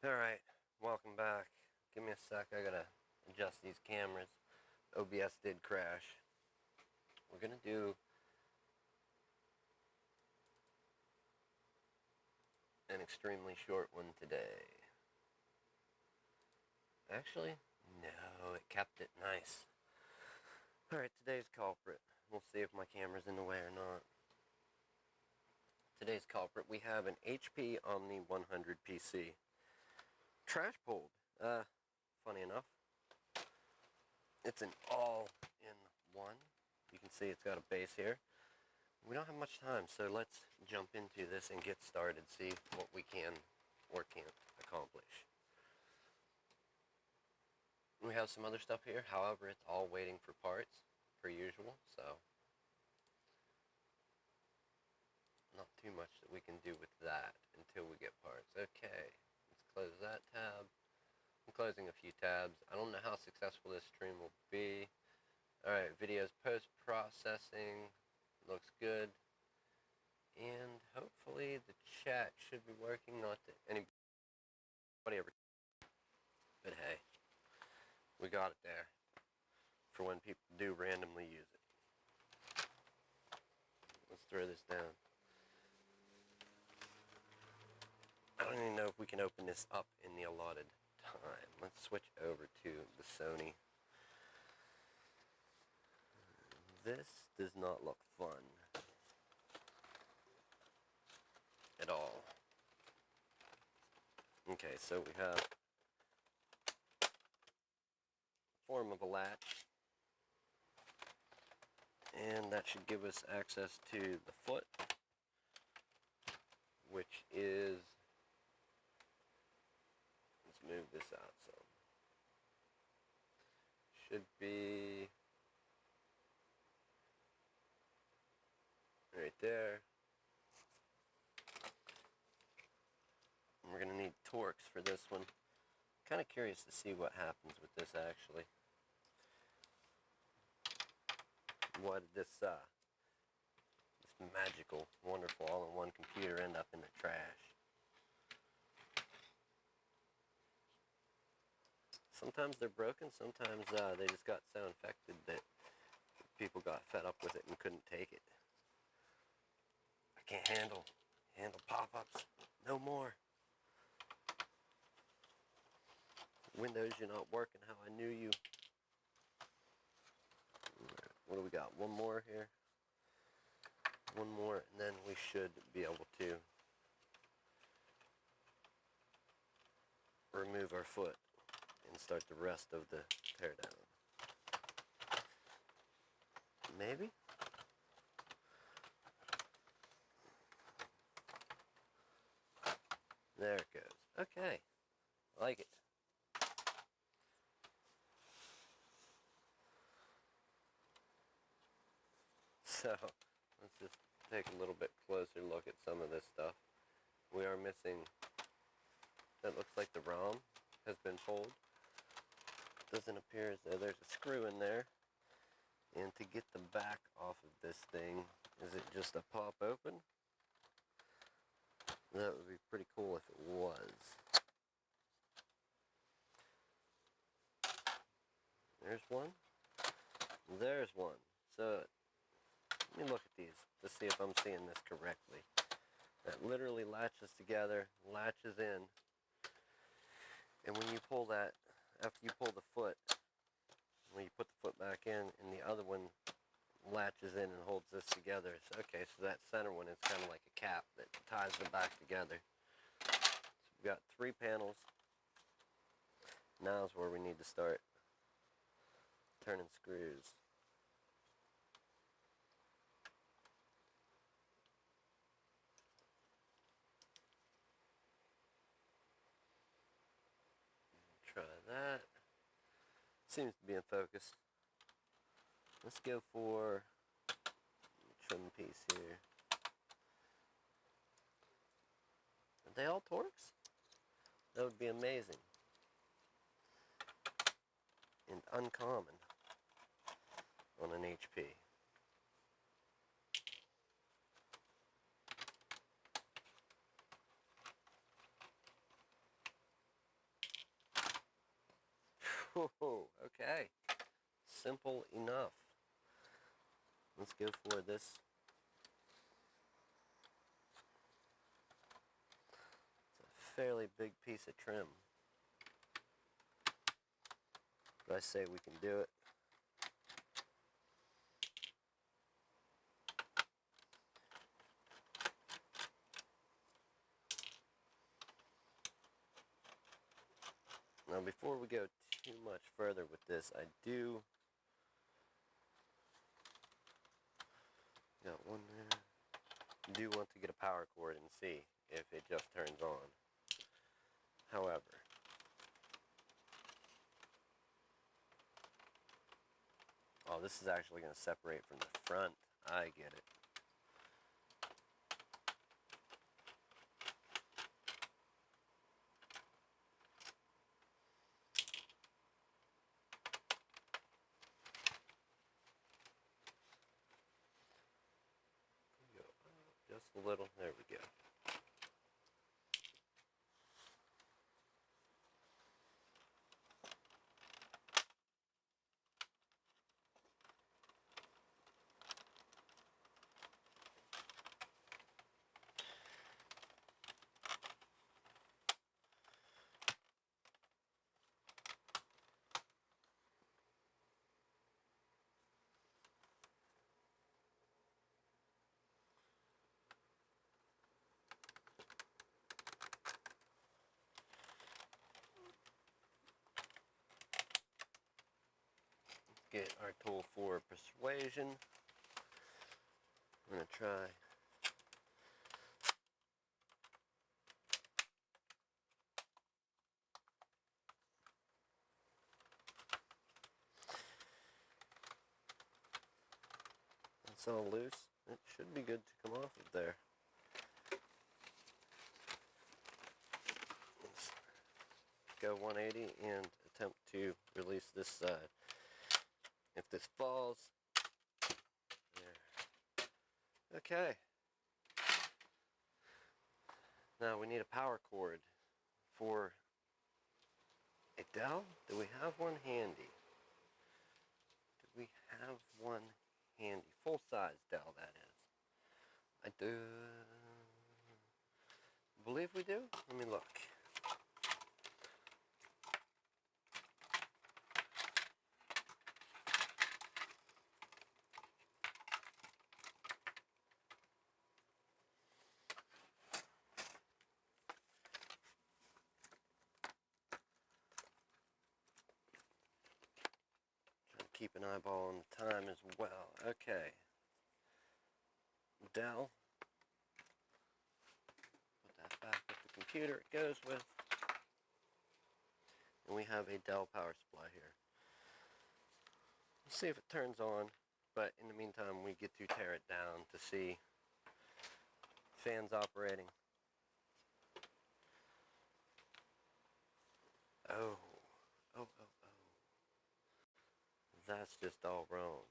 Alright, welcome back. Give me a sec, I gotta adjust these cameras. OBS did crash. We're gonna do an extremely short one today. Actually, no, it kept it nice. Alright, today's culprit. We'll see if my camera's in the way or not. Today's culprit, we have an HP Omni 100 PC. Trash pulled. Funny enough, it's an all-in-one. You can see it's got a base here. We don't have much time, so let's jump into this and get started, see what we can or can't accomplish. We have some other stuff here, however, it's all waiting for parts, per usual, so not too much that we can do with that until we get parts. Okay, let's close that tab. I'm closing a few tabs. I don't know how successful this stream will be. Alright, videos post-processing. Looks good. And hopefully the chat should be working, not that anybody ever. But hey, we got it there for when people do randomly use it. Let's throw this down. I don't even know if we can open this up in the allotted time. Let's switch over to the Sony. This does not look fun at all. Okay, so we have a form of a latch, and that should give us access to the foot, which is, let's move this out some. Should be right there. And we're going to need Torx for this one. Kind of curious to see what happens with this actually. Why did this magical, wonderful, all-in-one computer end up in the trash? Sometimes they're broken, sometimes they just got so infected that people got fed up with it and couldn't take it. I can't handle pop-ups no more. Windows, you're not working how I knew you. What do we got? One more here. One more, and then we should be able to remove our foot and start the rest of the teardown. Maybe? There it goes. Okay. I like it. So, let's just take a little bit closer look at some of this stuff. We are missing, that looks like the ROM has been pulled. Doesn't appear as though there's a screw in there. And to get the back off of this thing, is it just a pop open? That would be pretty cool if it was. There's one. There's one. So, let me look at these to see if I'm seeing this correctly. that literally latches together, latches in, and when you pull that, after you pull the foot, when you put the foot back in, and the other one latches in and holds this together. So, okay, so that center one is kind of like a cap that ties them back together. So we've got 3 panels. Now is where we need to start turning screws. Try that. Seems to be in focus. Let's go for trim piece here. Are they all Torx? That would be amazing. And uncommon on an HP. Whoa, okay. Simple enough. Let's go for this. It's a fairly big piece of trim. But I say we can do it. Now before we go too much further with this, I do got one there. Do want to get a power cord and see if it just turns on. However, oh, this is actually going to separate from the front. I get it. Go up just a little. There we go. Get our tool for persuasion. I'm going to try it's all loose. It should be good to come off of there. Let's go 180 and attempt to release this side. If this falls, there. Okay. Now we need a power cord for a Dell. Do we have one handy? Do we have one handy? Full size Dell, that is. I do believe we do. Let me look. Keep an eyeball on the time as well. Okay. Dell. Put that back with the computer it goes with. And we have a Dell power supply here. Let's see if it turns on. But in the meantime, we get to tear it down to see fans operating. Oh. Oh, oh, oh. That's just all wrong.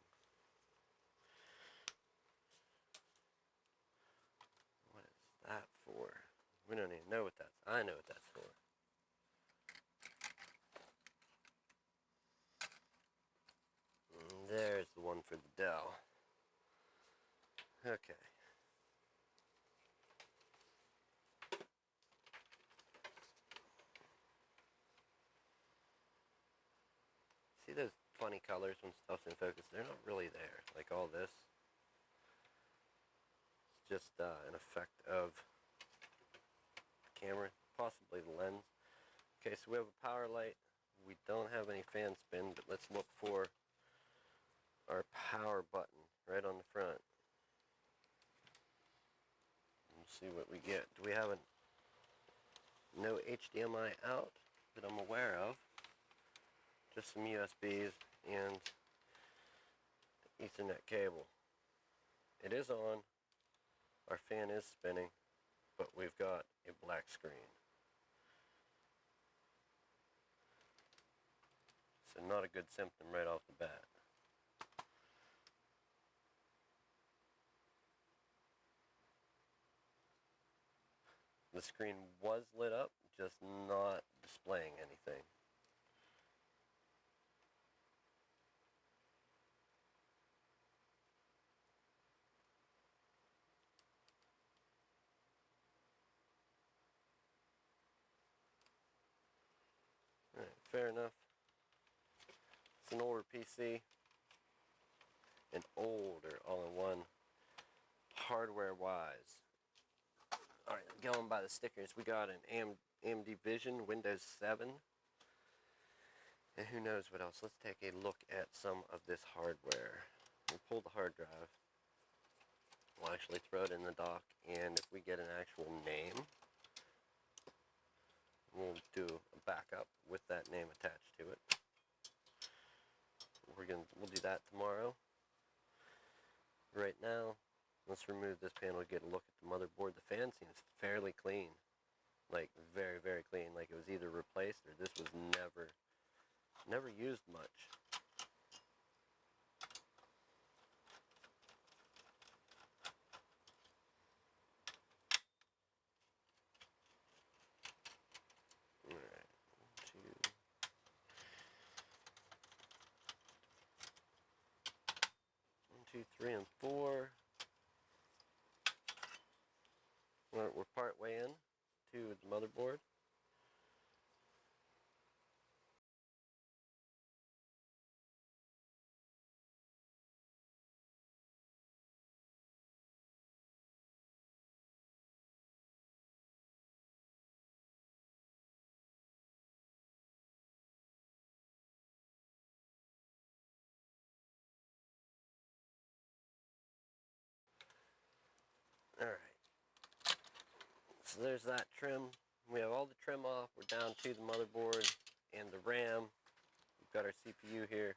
What is that for? We don't even know what that's. I know what that's for. And there's the one for the Dell. Okay. funny colors when stuff's in focus. They're not really there. Like all this. It's just an effect of the camera, possibly the lens. Okay, so we have a power light. We don't have any fan spin, but let's look for our power button right on the front. Let's see what we get. Do we have no HDMI out that I'm aware of? Just some USBs and Ethernet cable. It is on. Our fan is spinning, but we've got a black screen. So not a good symptom right off the bat. The screen was lit up, just not displaying anything. Alright, fair enough. It's an older PC. An older all-in-one, hardware-wise. Alright, going by the stickers, we got an AMD Vision, Windows 7. And who knows what else. Let's take a look at some of this hardware. We'll pull the hard drive. We'll actually throw it in the dock, and if we get an actual name, we'll do a backup with that name attached to it. We'll do that tomorrow. Right now, let's remove this panel, get a look at the motherboard. The fan seems fairly clean. Like, very, very clean. Like it was either replaced or this was never used much. Alright, 1, 2, 3, and 4. We're part way in to the motherboard. Alright. So there's that trim. We have all the trim off. We're down to the motherboard and the RAM. We've got our CPU here,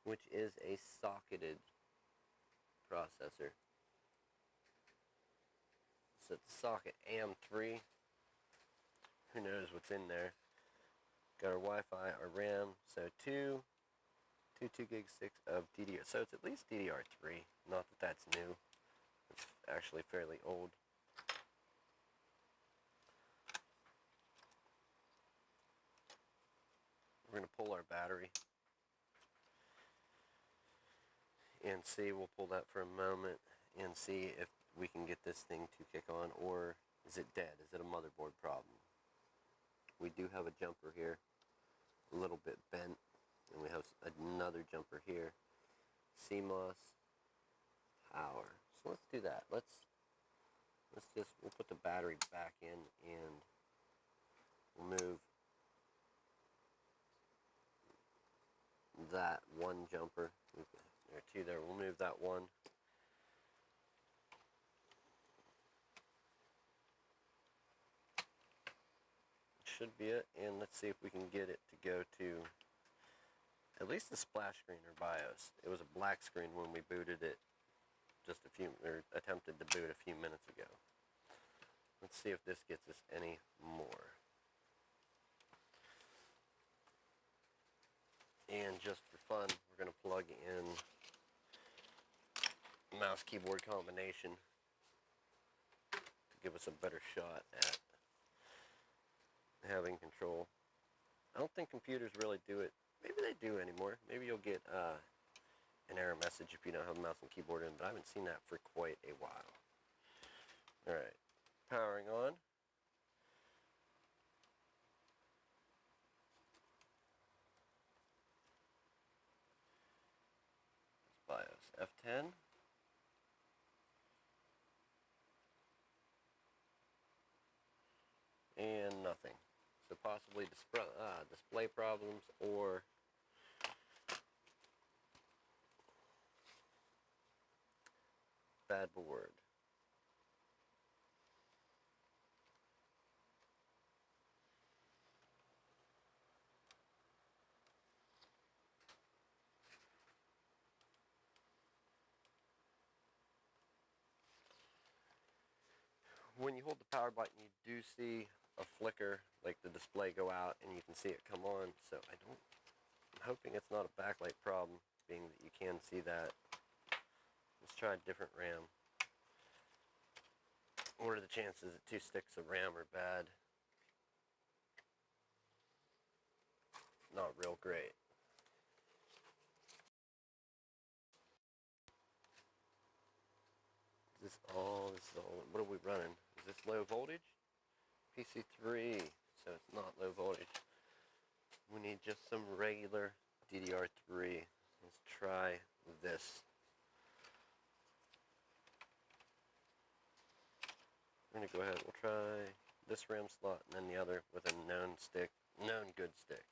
which is a socketed processor. So it's socket AM3. Who knows what's in there. Got our Wi-Fi, our RAM. So two gig sticks of DDR. So it's at least DDR3. Not that that's new. It's actually fairly old. We're going to pull our battery and see. We'll pull that for a moment and see if we can get this thing to kick on, or is it dead? Is it a motherboard problem? We do have a jumper here, a little bit bent, and we have another jumper here. CMOS power. So let's do that. We'll put the battery back in, and we'll move that one jumper. There are two there. We'll move that one. Should be it, and let's see if we can get it to go to at least the splash screen or BIOS. It was a black screen when we booted it attempted to boot a few minutes ago. Let's see if this gets us any more. And just for fun, we're going to plug in mouse keyboard combination to give us a better shot at having control. I don't think computers really do it. Maybe they do anymore. Maybe you'll get an error message if you don't have a mouse and keyboard in, but I haven't seen that for quite a while. Alright, powering on. F10. And nothing. So possibly display problems or bad board. When you hold the power button, you do see a flicker, like the display go out, and you can see it come on. So I'm hoping it's not a backlight problem, being that you can see that. Let's try a different RAM. What are the chances that 2 sticks of RAM are bad? Not real great. This is all, what are we running? Is this low voltage? PC 3, so it's not low voltage. We need just some regular DDR3. Let's try this. We're gonna go ahead, we'll try this RAM slot and then the other with a known good stick.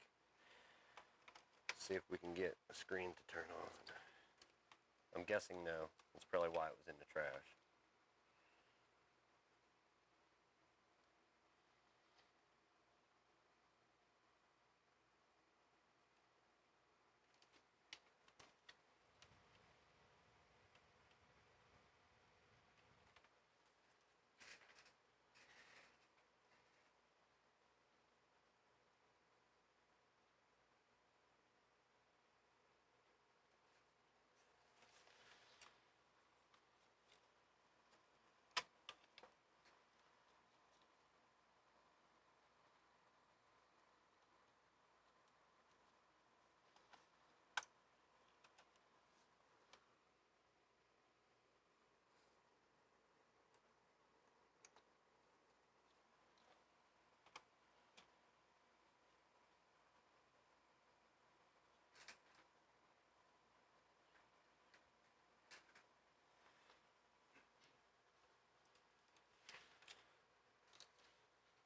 See if we can get a screen to turn on. I'm guessing no. That's probably why it was in the trash.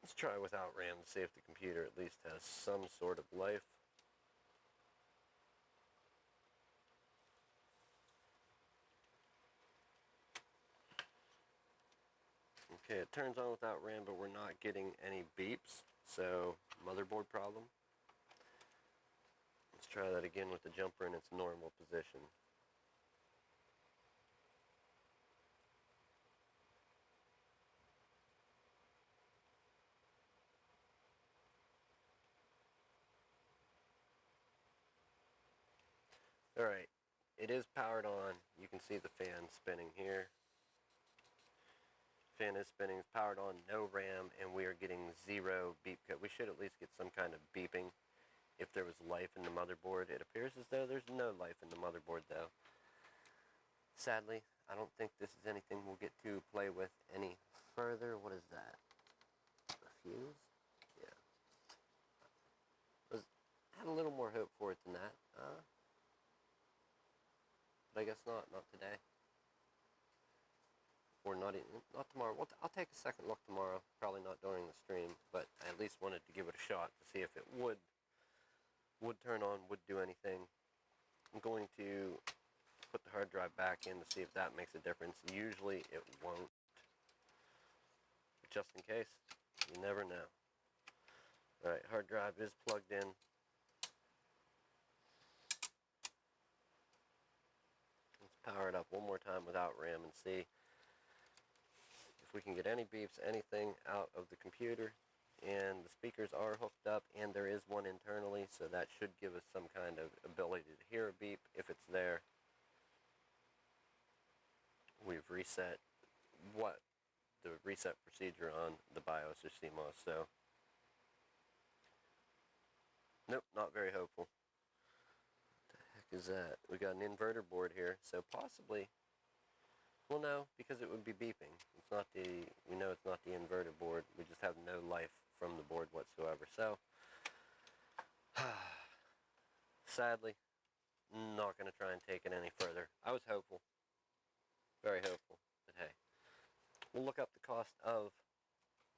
Let's try without RAM to see if the computer at least has some sort of life. Okay, it turns on without RAM, but we're not getting any beeps, so motherboard problem. Let's try that again with the jumper in its normal position. Alright, it is powered on. You can see the fan spinning here. Fan is spinning, it's powered on, no RAM, and we are getting 0 beep code. We should at least get some kind of beeping if there was life in the motherboard. It appears as though there's no life in the motherboard though. Sadly, I don't think this is anything we'll get to play with any further. What is that? A fuse? Yeah. Had a little more hope for it than that. But I guess not today. Or not tomorrow. I'll take a second look tomorrow. Probably not during the stream, but I at least wanted to give it a shot to see if it would turn on, would do anything. I'm going to put the hard drive back in to see if that makes a difference. Usually it won't. But just in case, you never know. Alright, hard drive is plugged in. Let's power it up one more time without RAM and see if we can get any beeps, anything out of the computer. And the speakers are hooked up, and there is one internally, so that should give us some kind of ability to hear a beep if it's there. We've reset the reset procedure on the BIOS or CMOS, so nope, not very hopeful. What the heck is that? We got an inverter board here, so possibly, well no, because it would be beeping. It's not we know it's not the inverter board, we just have no life from the board whatsoever, so sadly, not going to try and take it any further. I was hopeful. Very hopeful. But hey, we'll look up the cost of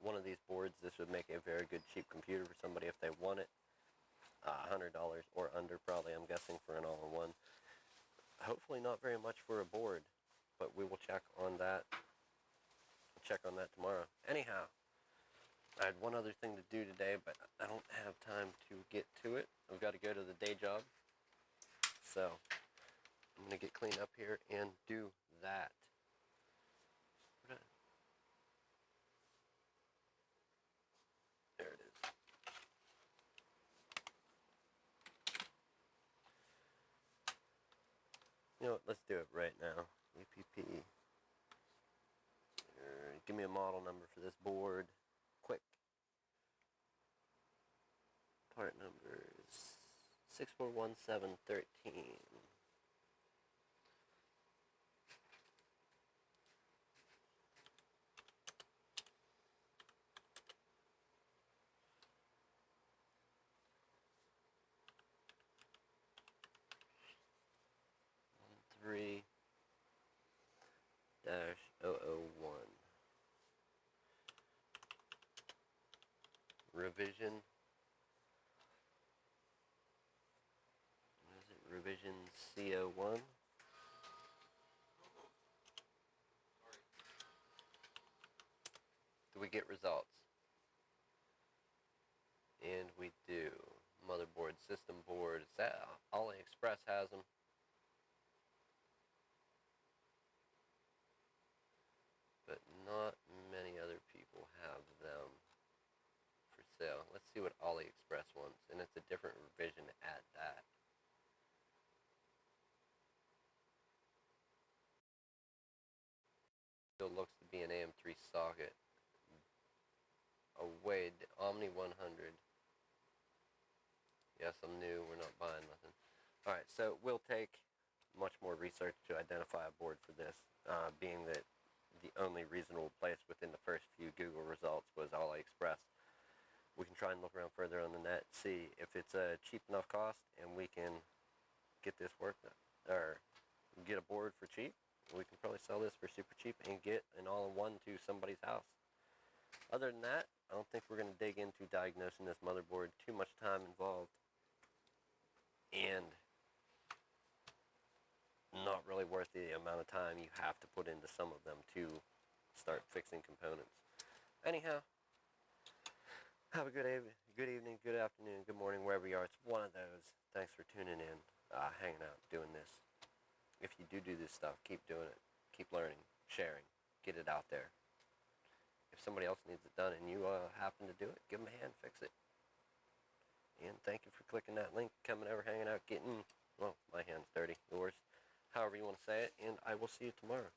one of these boards. This would make a very good cheap computer for somebody if they want it. $100 or under probably, I'm guessing, for an all-in-one. Hopefully not very much for a board, but we will check on that. Check on that tomorrow. Anyhow, I had one other thing to do today, but I don't have time to get to it. I've got to go to the day job. So I'm going to get cleaned up here and do that. There it is. You know what, let's do it right now. APP. Give me a model number for this board. Quick. Part number is 641713. Three dash 001. Revision. What is it? Revision CO1. Do we get results? And we do. Motherboard, system board. AliExpress has them. But not many other people have them for sale. Let's see what AliExpress wants. And it's a different revision at that. Still looks to be an AM3 socket. Away, Omni 100. Yes, I'm new. We're not buying nothing. Alright, so we'll take much more research to identify a board for this, being that the only reasonable place within the first few Google results was AliExpress. We can try and look around further on the net, see if it's a cheap enough cost, and we can get this work, or get a board for cheap. We can probably sell this for super cheap and get an all-in-one to somebody's house. Other than that, I don't think we're going to dig into diagnosing this motherboard. Too much time involved. And not really worth the amount of time you have to put into some of them to start fixing components. Anyhow, have a good evening, good afternoon, good morning, wherever you are. It's one of those. Thanks for tuning in, hanging out, doing this. If you do this stuff, keep doing it. Keep learning, sharing, get it out there. If somebody else needs it done and you happen to do it, give them a hand, fix it. And thank you for clicking that link, coming over, hanging out, getting, well, my hand's dirty, yours, however you want to say it, and I will see you tomorrow.